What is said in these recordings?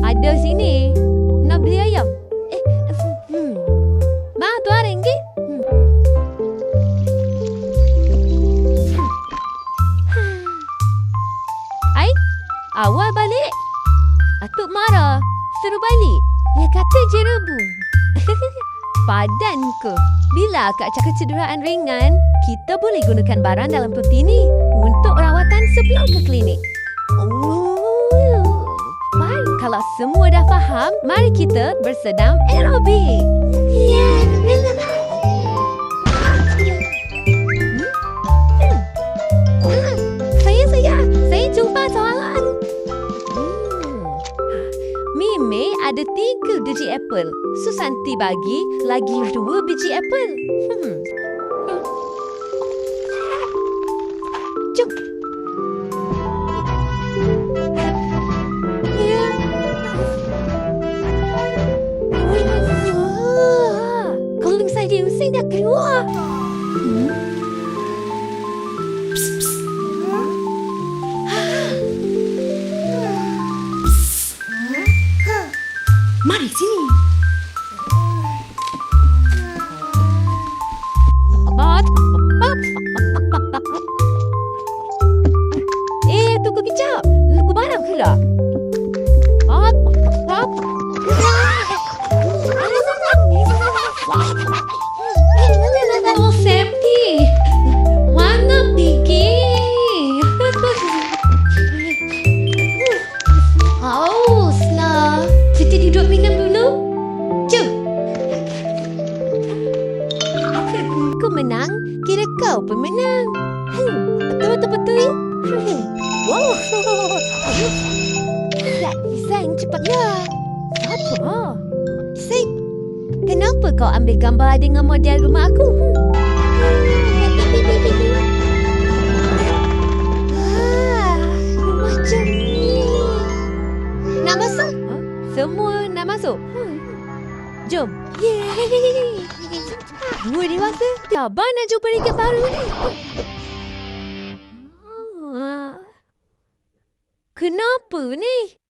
Ada sini. Nak beli ayam. Ma, tu RM1. Ai, awal balik. Atuk marah. Suruh balik. Dia kata je rebung. Padan ke? Bila akak cakap cederaan ringan, kita boleh gunakan barang dalam peti ni untuk rawatan sebelum ke klinik. Baik, kalau semua dah faham, mari kita bersenam aerobik. Saya jumpa soalan. Mimi ada 3 biji apple. Susanti bagi lagi 2 biji apple. Jom. Kalau saya using dah keluar. Mari sini. Tunggu kejap. Lagu barang pula. Oh, Septi. Mana pergi? Hauslah. Kita duduk minum dulu. Jom. Kau menang, kira kau pemenang. Betul-betul. Wow. Desain cepatlah. Apa? Desain. Kenapa kau ambil gambar dengan model rumah aku? Macam ni. Nak masuk? Semua nak masuk? Jom. Yeay. Dua dewasa. Sabar nak jumpa dekat baru ni. Kenapa ni?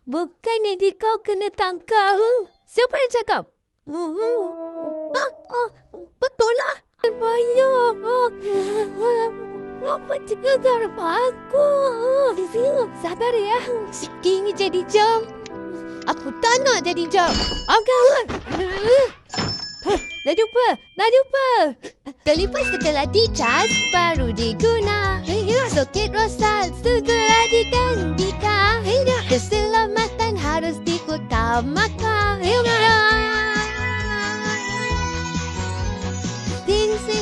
Bukannya kau kena tangkap? Siapa yang cakap? Betul lah. Bayar. Apa cakap darah aku? Sabar ya. Sikit ni jadi jam. Aku tak nak jadi jam. Agak. Dah jumpa. Telefon setelah dicas baru diguna. Soket rosal segera digantikan. Keselamatan harus diutamakan. Tingsi.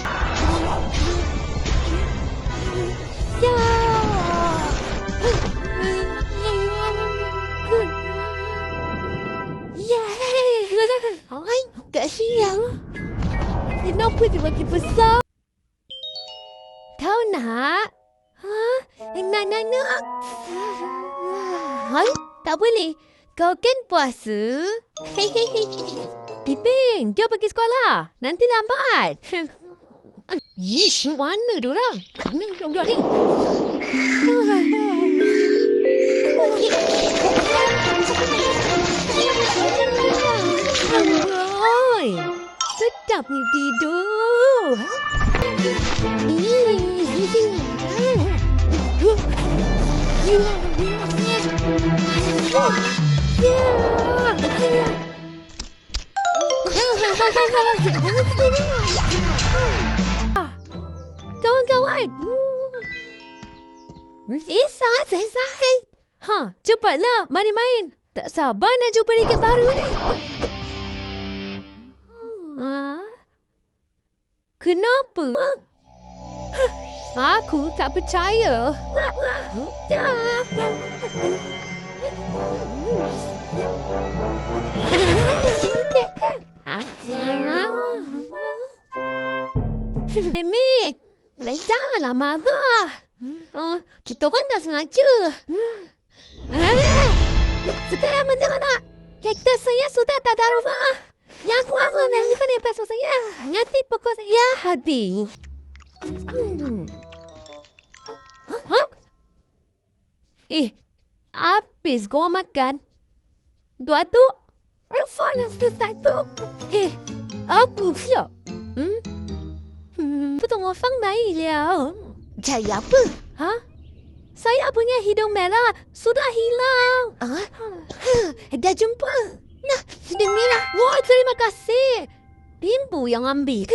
Ay, kasihan. Kenapa dia makin besar? Kau nak? Nak. Hai, tak boleh. Kau kan puasa. Pipin, dia pergi sekolah. Nanti lambat. Yish, mana diorang? Mana diorang ni? Oi, sedap ni tidur. Kawan-kawan. Selesai. Cepatlah, mari main. Tak sabar nak jumpa dekat baru ni. Kenapa? Aku tak percaya. Mimi, janganlah marah. Kita orang dah sengaja. Sekarang mana nak? Kereta saya sudah tak ada rumah. Yang kuasa menelpon pasal saya. Nanti pokok saya habis. Habis kau makan. Dua tu. Rasa yang satu. Apa siap? Betul ngofang naik liao. Cari apa? Ha? Saya punya hidung merah sudah hilang. Dah jumpa. Nah, hidung merah. Wah, terima kasih. Bimbu yang ambil.